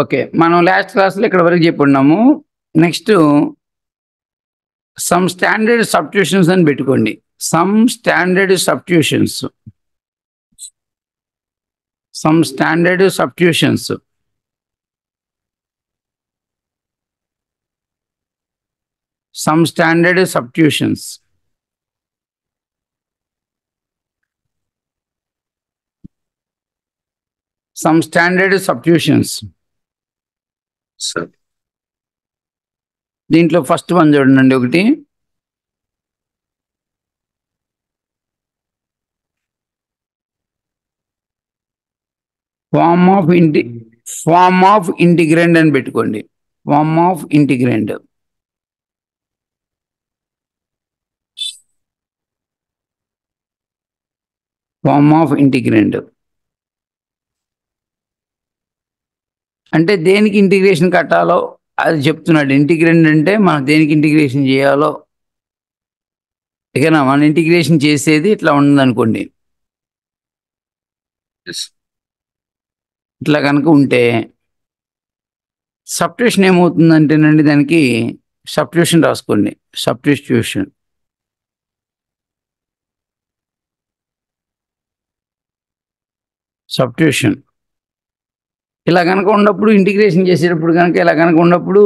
Okay. మనం last క్లాస్‌లో ఇక్కడ వరకు చెప్పున్నాము. నెక్స్ట్ సమ్ స్టాండర్డ్ సబ్స్టిట్యూషన్స్ అని పెట్టుకోండి. Some standard substitutions. Some standard substitutions. Some standard substitutions. Some standard substitutions. Sir దీంట్లో ఫస్ట్ వన్ చూడండి ఒకటి. ఫార్మ్ ఆఫ్ ఇంటిగ్రెండ్ అని పెట్టుకోండి. Form of integrand. Form of integrand అంటే దేనికి ఇంటిగ్రేషన్ కట్టాలో అది చెప్తున్నాడు. ఇంటిగ్రెండ్ అంటే మనం దేనికి ఇంటిగ్రేషన్ చేయాలో. ఇకనా మనం ఇంటిగ్రేషన్ చేసేది ఇట్లా ఉందనుకోండి. ఇట్లా కనుక ఉంటే సబ్స్టిట్యూషన్ ఏమవుతుందంటేనండి, దానికి సబ్స్టిట్యూషన్ రాసుకోండి. సబ్స్టిట్యూషన్. సబ్స్టిట్యూషన్ ఇలా కనుక ఉన్నప్పుడు ఇంటిగ్రేషన్ చేసేటప్పుడు కనుక ఇలా కనుక ఉన్నప్పుడు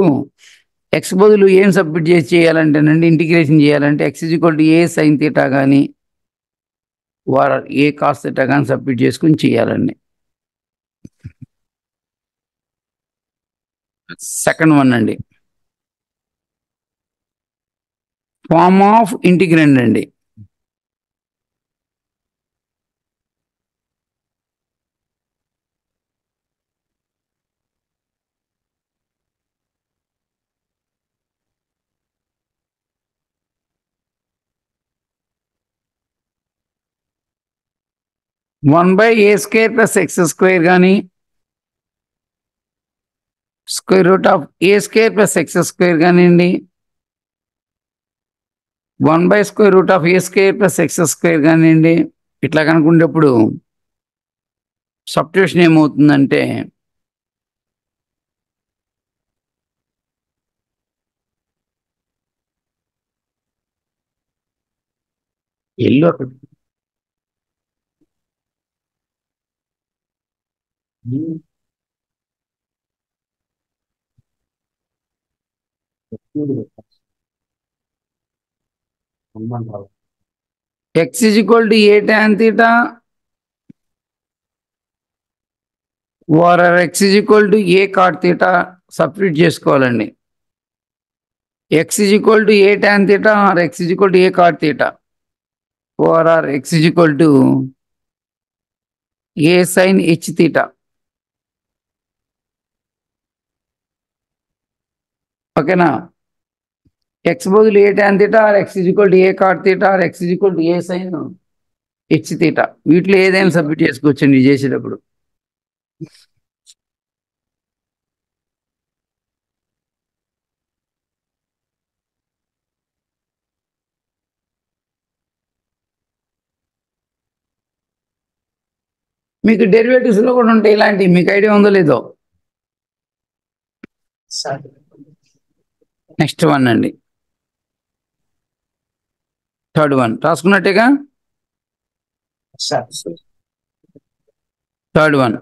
ఎక్స్ బదులు ఏం సబ్మిట్ చేయాలంటేనండి, ఇంటిగ్రేషన్ చేయాలంటే x equal to a sine theta కానీ ఏ కాస్ తీటా కానీ సబ్మిట్ చేసుకుని చేయాలండి. సెకండ్ వన్ అండి, ఫార్మ్ ఆఫ్ ఇంటిగ్రెండ్ అండి. One by a square plus x square కానీ square root of a square plus x square కానివ్వండి, 1 by square root of a square plus x square కానివ్వండి, ఇట్లా కనుక్కునేటప్పుడు సబ్స్టిట్యూషన్ ఏమవుతుందంటే ఎల్లో x is equal to a tan theta or x is equal to a cot theta substitute చేసుకోవాలండి. X is equal to a tan theta or x is equal to a cot theta or x is equal to a sine h theta. ఓకేనా? X బదులు a tan theta or x is equal to a cot theta or x is equal to a sine h theta. వీటిలో ఏదైనా submit చేసుకోవచ్చండి చేసేటప్పుడు. మీకు డెరివేటివ్స్లో కూడా ఉంటాయి ఇలాంటివి. మీకు ఐడియా ఉందో లేదో? నెక్స్ట్ వన్ అండి, థర్డ్ వన్ రాసుకున్నట్టేగా. Third one,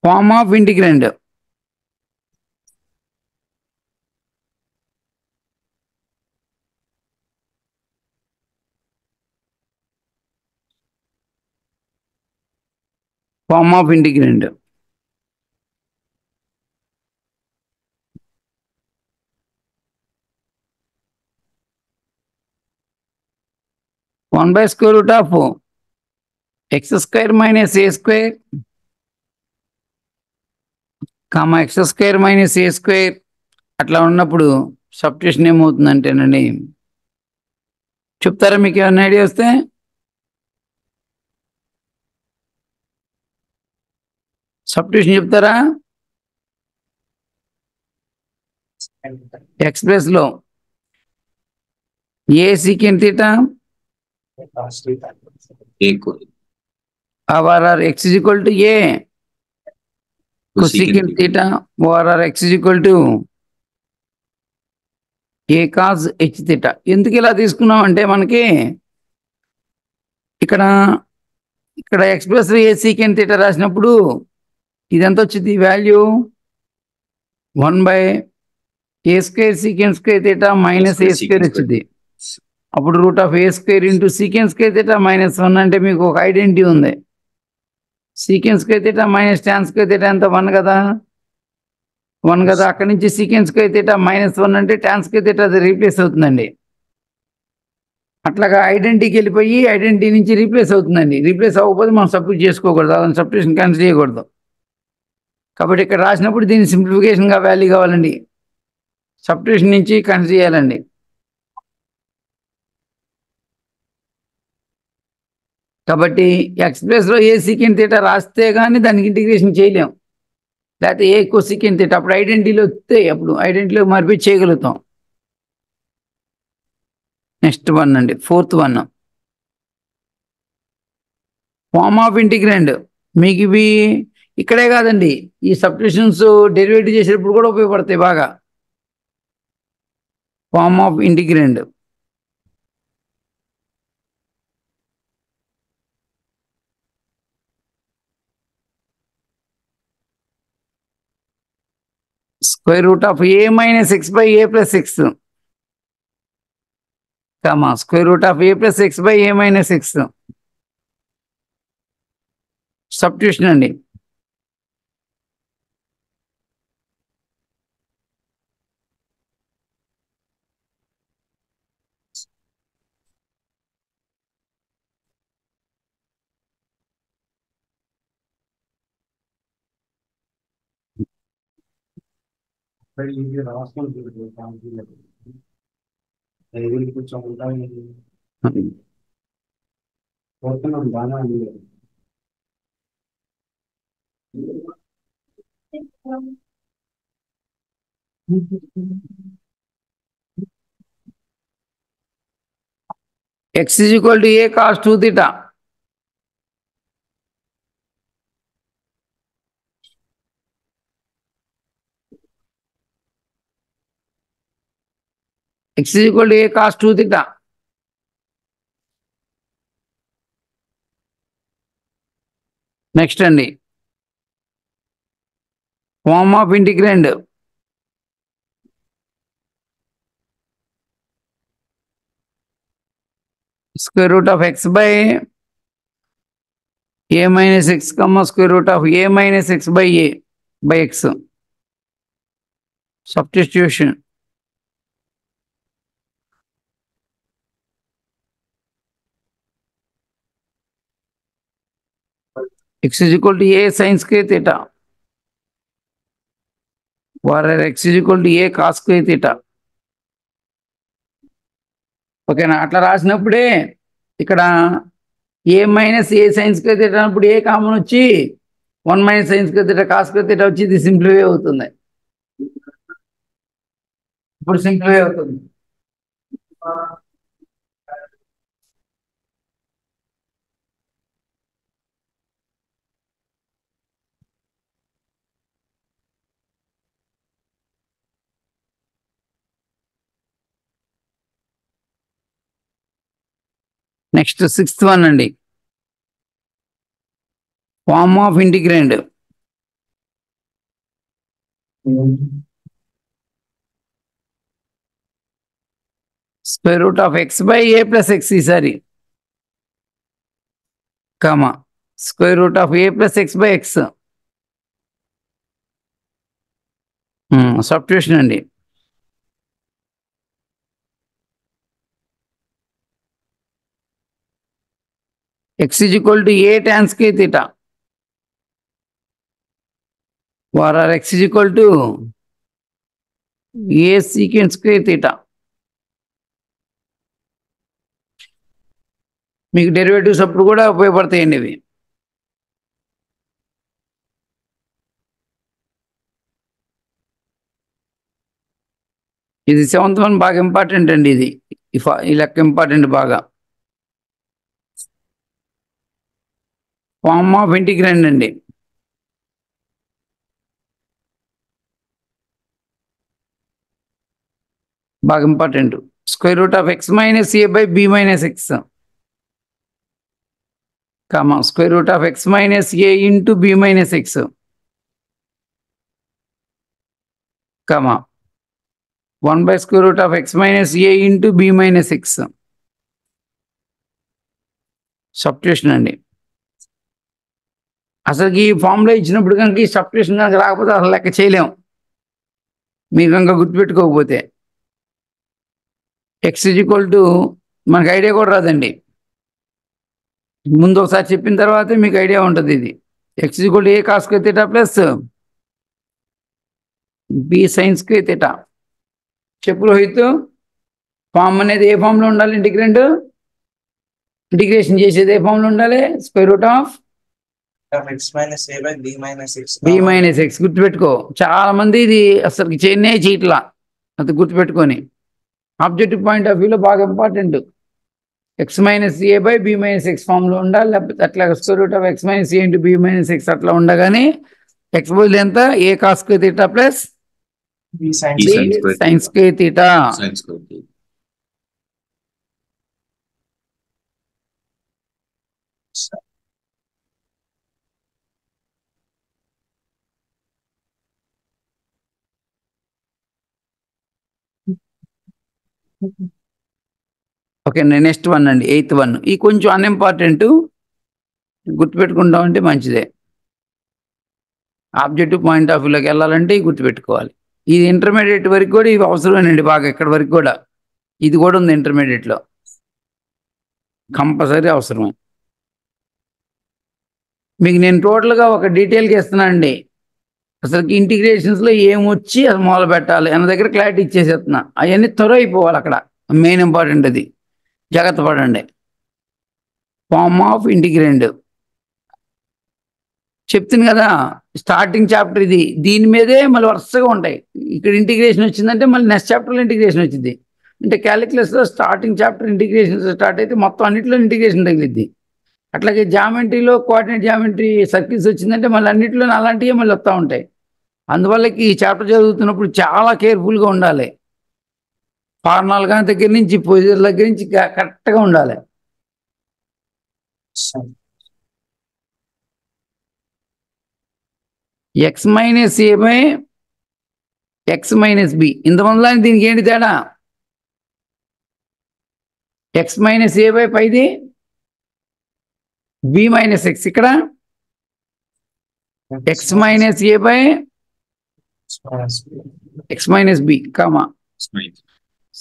form of integrand. Form of integrand. One by square root of x square minus a square comma x square minus a square. అట్లా ఉన్నప్పుడు సబ్స్టిట్యూషన్ ఏమవుతుందంటేనండి, చెప్తారా మీకు ఏమైనా ఐడియా వస్తే? సబ్స్టిట్యూషన్ చెప్తారా? X plus లో a secant theta or x is equal to a cosecant theta over x is equal to a cos h theta. ఎందుకు ఇలా తీసుకున్నాం అంటే మనకి ఇక్కడ x plus a secant theta రాసినప్పుడు ఇదంతా వచ్చింది value 1/a square secant square theta minus a square వచ్చింది. అప్పుడు root of a square into secant square theta -1 అంటే మీకు ఒక ఐడెంటిటీ ఉంది. secant square theta minus tan square theta ఎంత 1 కదా, 1 కదా. అక్కడి నుంచి secant square theta -1 అంటే tan square theta అది రీప్లేస్ అవుతుందండి. అట్లాగా ఐడెంటిటీకి వెళ్ళిపోయి ఐడెంటిటీ నుంచి రీప్లేస్ అవుతుందండి. రీప్లేస్ అవ్వకపోతే మనం సబ్స్టిట్యూట్ చేసుకోకూడదు, అదని సబ్స్టిట్యూషన్ క్యాన్సిల్ చేయకూడదు. కాబట్టి ఇక్కడ రాసినప్పుడు దీన్ని సింప్లిఫికేషన్గా వాల్యూ కావాలండి, సబ్స్టిట్యూషన్ నుంచి కన్సిడర్ చేయాలండి. కాబట్టి ఎక్స్ ప్లస్లో ఏ సీకెంట్ థీటా రాస్తే కానీ దానికి ఇంటిగ్రేషన్ చేయలేం, లేకపోతే ఏ కోసీకెంట్ థీటా అప్పుడు ఐడెంటిటీలో వస్తే అప్పుడు ఐడెంటిటీలో మార్పి చేయగలుగుతాం. నెక్స్ట్ వన్ అండి, fourth one, form of integrand. మీకు ఇవి ఇక్కడే కాదండి, ఈ సబ్స్టిట్యూషన్స్ డెరివేటివ్ చేసేటప్పుడు కూడా ఉపయోగపడతాయి బాగా. Form of integrand square root of a minus x by a plus x, comma square root of a plus x by a minus x. Substitution అండి. x is equal to a cos 2 theta. x is equal to a cos 2 theta. Next అండి, form of integrand square root of x by a minus x, comma square root of a minus x by a by x. Substitution. x is equal to a sin square theta, where x is equal to a cos square theta. ఓకేనా? అట్లా రాసినప్పుడే ఇక్కడ a minus a sine square theta అన్నప్పుడు a common వచ్చి 1 minus sine square theta cos square theta వచ్చి ఇది simplify అవుతుంది. ఇప్పుడు సింప్లిఫై అవుతుంది. నెక్స్ట్ సిక్స్త్ వన్ అండి, form of integrand square root of x by a plus x ఈసారి, comma square root of a plus x by x. Substitution అండి. x is equal to a tan square theta, where x is equal to a secant square theta. మీకు derivatives అప్పుడు కూడా ఉపయోగపడతాయండి ఇవి. ఇది seventh one బాగా important అండి, ఇది ఈ లెక్క ఇంపార్టెంట్ బాగా. ఫార్మ్ ఆఫ్ ఇంటిగ్రెండ్ అండి, బాగా important. Square root of x minus a by b minus x, comma square root of x minus a into b minus x, comma 1 by square root of x minus a into b minus x. Substitution అండి. అసలుకి ఈ formula ఇచ్చినప్పుడు కనుక ఈ substitution కనుక రాకపోతే అసలు లెక్క చేయలేము, మీరు కనుక గుర్తుపెట్టుకోకపోతే. ఎక్స్ ఈజ్ ఈక్వల్ టు మనకు ఐడియా కూడా రాదండి, ముందు ఒకసారి చెప్పిన తర్వాతే మీకు ఐడియా ఉంటుంది. ఇది x is equal to a cos square theta plus b sine square theta. చెప్పు రోహిత్, ఫామ్ అనేది ఏ ఫామ్లో ఉండాలి? ఇంటిగ్రేషన్ చేసేది ఏ ఫామ్లో ఉండాలి? Square root of x minus a by b minus x. B minus x గుర్తుపెట్టుకో. చాలా మంది ఇది అసలు చేయనే చేయట్లా, అది గుర్తుపెట్టుకొని. ఆబ్జెక్టివ్ పాయింట్ ఆఫ్ వ్యూలో బాగా important. X minus a by b minus x ఫామ్లో ఉండాలి, లేకపోతే అట్లా square root of x minus a into b minus x అట్లా ఉండగానే ఎక్స్ బదులు ఎంత? A cos square theta plus sine square theta. Okay, next one అండి, 8th వన్. ఈ కొంచెం అన్ఇంపార్టెంట్, గుర్తుపెట్టుకుంటామంటే మంచిదే. ఆబ్జెక్టివ్ పాయింట్ ఆఫ్ వ్యూలోకి వెళ్ళాలంటే గుర్తుపెట్టుకోవాలి. ఇది ఇంటర్మీడియట్ వరకు కూడా ఇవి అవసరమేనండి, బాగా ఎక్కడి వరకు కూడా ఇది కూడా ఉంది ఇంటర్మీడియట్లో, కంపల్సరీ అవసరమే. మీకు నేను టోటల్గా ఒక డీటెయిల్గా ఇస్తున్నానండి, అసలు ఇంటిగ్రేషన్స్లో ఏమొచ్చి అది మొదలు పెట్టాలి అన్న దగ్గర క్లారిటీ ఇచ్చేసేస్తున్నా. అవన్నీ త్వర అయిపోవాలి, అక్కడ మెయిన్ ఇంపార్టెంట్ అది, జాగ్రత్త పడండి. ఫార్మ్ ఆఫ్ ఇంటిగ్రెండ్ చెప్తుంది కదా, స్టార్టింగ్ చాప్టర్ ఇది, దీని మీదే మళ్ళీ వరుసగా ఉంటాయి. ఇక్కడ ఇంటిగ్రేషన్ వచ్చిందంటే మళ్ళీ నెక్స్ట్ చాప్టర్లో ఇంటిగ్రేషన్ వచ్చింది. అంటే క్యాలిక్యులస్లో స్టార్టింగ్ చాప్టర్ ఇంటిగ్రేషన్ స్టార్ట్ అయితే మొత్తం అన్నింటిలో ఇంటిగ్రేషన్ తగిలిద్ది. అట్లాగే జామెట్రీలో కోఆర్డినేట్ జామెట్రీ సర్కిల్స్ వచ్చిందంటే మళ్ళీ అన్నింటిలో అలాంటివి మళ్ళీ వస్తూ ఉంటాయి. అందువల్ల ఈ చాప్టర్ చదువుతున్నప్పుడు చాలా కేర్ఫుల్గా ఉండాలి. ఫార్ములా కానీ దగ్గర నుంచి పొజిషన్ దగ్గర నుంచి కరెక్ట్గా ఉండాలి. X minus a by x minus b, ఇంతమందిలో దీనికి ఏంటి తేడా? ఎక్స్ మైనస్ ఏ బై పైది బి మైనస్ ఎక్స్, ఇక్కడ x minus a by x minus b, comma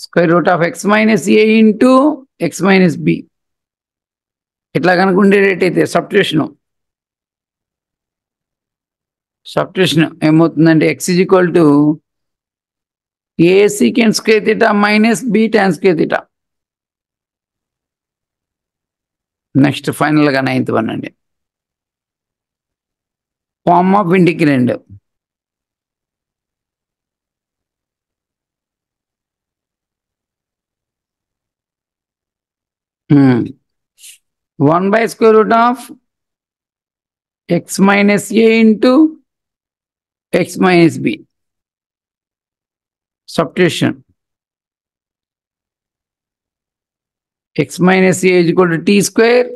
square root of x minus a into x minus b. ఇట్లా కనుక ఉండేటట్టయితే substitution ఏమవుతుందంటే x is equal to a secant square theta minus b tan square theta. Next ఫైనల్గా 9th one అండి, form of integrand. One by square root of x minus a into x minus b. Substitution x minus a is equal to t square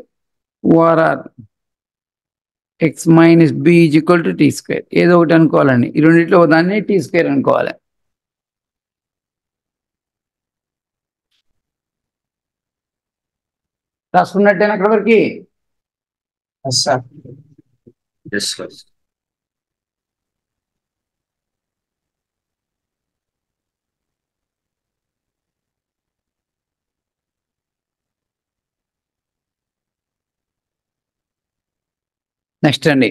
or x minus b is equal to t square. ఏదో ఒకటి అనుకోవాలండి, ఈ రెండింటిలో దాన్ని tea square అనుకోవాలి. రాసుకున్నట్టేనా అక్కడ వరకు? Next అండి,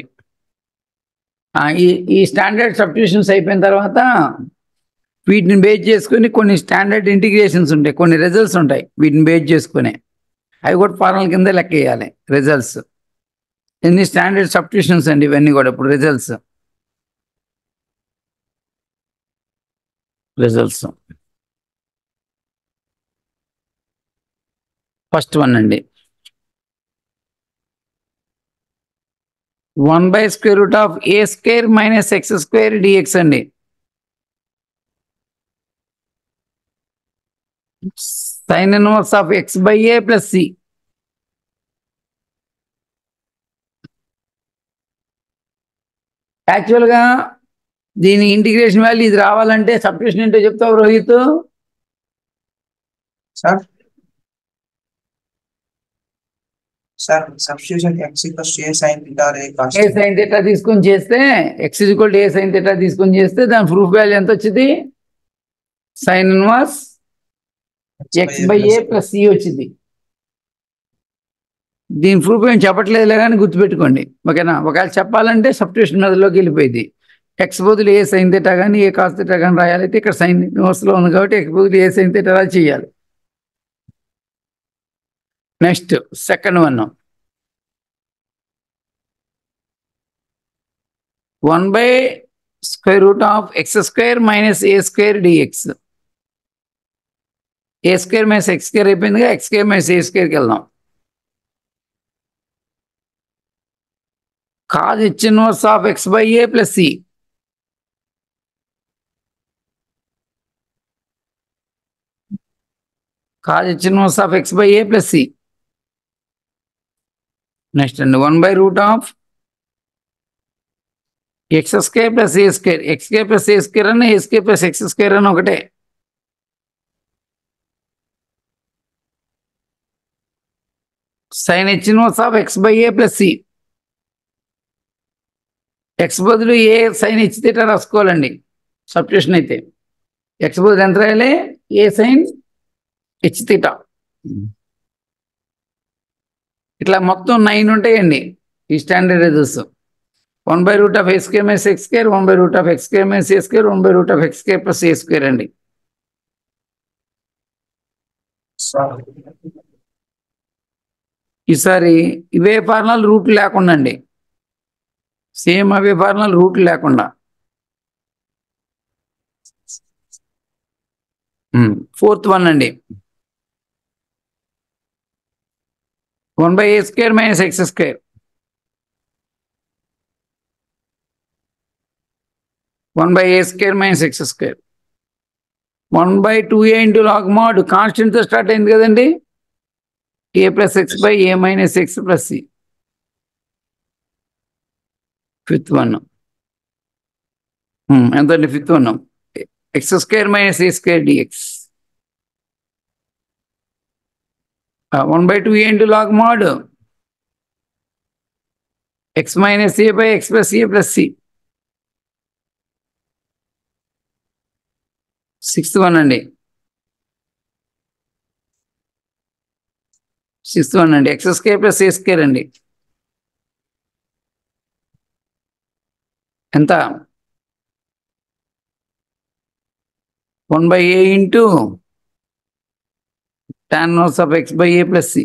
ఈ స్టాండర్డ్ సబ్స్టిట్యూషన్స్ అయిపోయిన తర్వాత వీటిని బేస్ చేసుకుని కొన్ని స్టాండర్డ్ ఇంటిగ్రేషన్స్ ఉంటాయి, కొన్ని రిజల్ట్స్ ఉంటాయి. వీటిని బేస్ చేసుకుని అవి కూడా ఫార్ములా కింద లెక్క వేయాలి. రిజల్ట్స్ ఎన్ని స్టాండర్డ్ సబ్స్టిట్యూషన్స్ అండి ఇవన్నీ కూడా. ఇప్పుడు రిజల్ట్స్ ఫస్ట్ వన్ అండి, 1 by square root of a square minus x square dx అండి. Sine inverse of x by a plus c. యాక్చువల్గా దీని ఇంటిగ్రేషన్ వాల్యూ ఇది రావాలంటే సబ్స్టిట్యూషన్ ఏంటో చెప్తావు రోహిత్? Sir sir substitution x equals to a sin theta or a cos a theta. Sine theta తీసుకొని చేస్తే x equal to a sine theta తీసుకొని చేస్తే దాని ప్రూఫ్ వాల్యూ ఎంత వచ్చింది? Sine inverse x by a plus c వచ్చింది. దీని proof ఏం చెప్పట్లేదులే కానీ గుర్తుపెట్టుకోండి, ఓకేనా? ఒకవేళ చెప్పాలంటే సబ్స్టిట్యూషన్ మెథడ్లోకి వెళ్ళిపోయింది. ఎక్స్ బదులు ఏ సైన్ థీటా కానీ ఏ కాస్ థీటా కానీ రాయాలైతే ఇక్కడ సైన్ ఇన్వర్స్లో ఉంది కాబట్టి ఎక్స్ బదులు ఏ సైన్ థీటా రా చేయాలి. Next second one, 1/√(x² - a² dx. a² - x² అయిపోయిందిగా, x² - a²కి వెళ్దాం. cos h inverse of x by a plus c. cos h inverse of x by a plus c. Next అండి 1/√(x² plus a². x² plus a² అన్న a² plus x² అన్న ఒకటే. sin h inverse of x by a plus c. X బదులు ఏ sine H theta రాసుకోవాలండి substitution అయితే. X బదులు ఎంత రాయాలి? ఏ sine H theta. ఇట్లా మొత్తం 9 ఉంటాయండి ఈ standard results. 1/√(x² - x², 1/√(x² - a², 1/√(x² plus a² అండి. ఈసారి ఇవే ఫార్ములాలు రూట్ లేకుండా అండి, సేమ్ అవే ఫార్ములాలు రూట్ లేకుండా. ఫోర్త్ వన్ అండి, 1/a² - x². 1/a² - x². 1/2a into log mod కాన్స్టెంట్తో స్టార్ట్ అయింది కదండి. a plus x by a minus x plus c. Fifth one ఎంతండి? Fifth one x² - a² dx. 1/2a into log mod x minus a by x plus a plus c. Sixth one అండి, x² plus a² అండి. ఎంత? 1/a into tan inverse of x by a plus c.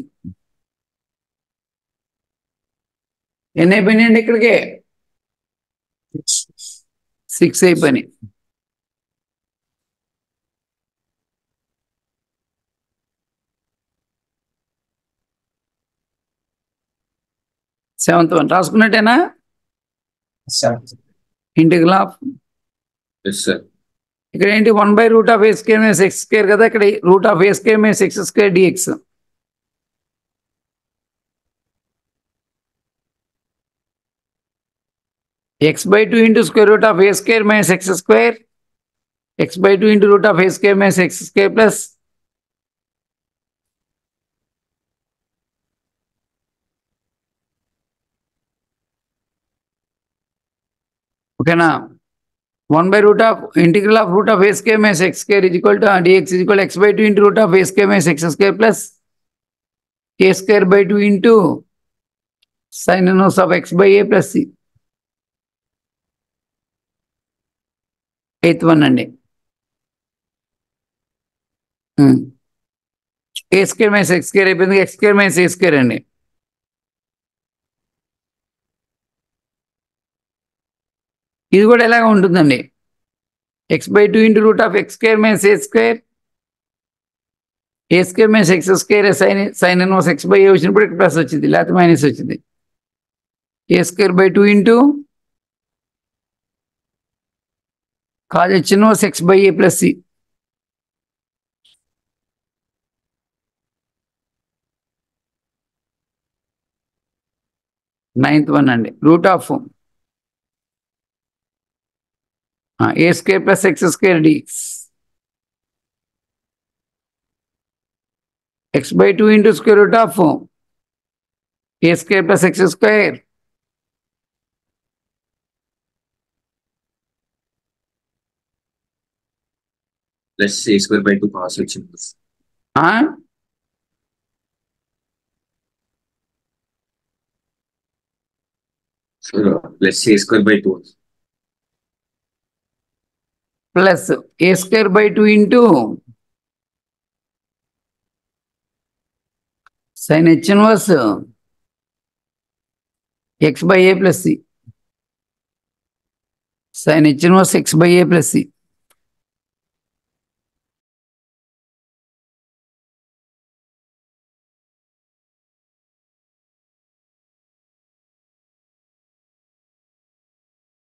ఎన్ని అయిపోయినాయండి ఇక్కడికి? 6 అయిపోయినాయి. Seventh one రాసుకున్నట్టేనా? Integral of ఇక్కడ ఏంటి? 1/√(a² - x² కదా, ఇక్కడ √(a² - x² dx. x/2 into √(a² - x². x/2 into √(a² - x² plus ఓకేనా. 1/(integral of √(a² - x² is equal to dx is equal to x/2 into √(a² - x² plus a²/2 into sin inverse of x by a plus c. Eighth one అండి, a² - x² అయిపోయింది, x² - a² అండి. ఇది కూడా ఎలాగ ఉంటుందండి? x/2 into √(x² - a². a² - x² sin inverse x by a వచ్చినప్పుడు ఇక్కడ plus వచ్చింది, లేకపోతే మైనస్ వచ్చింది. a²/2 into cos h inverse x by a plus c. 9th one అండి. Root of a square plus x square dx x/2 into square root of a square plus x square plus a square by 2 cos వచ్చింది. Plus a square by 2 plus a square by 2 into sin h inverse x by a plus c. Sin h inverse x by a plus c.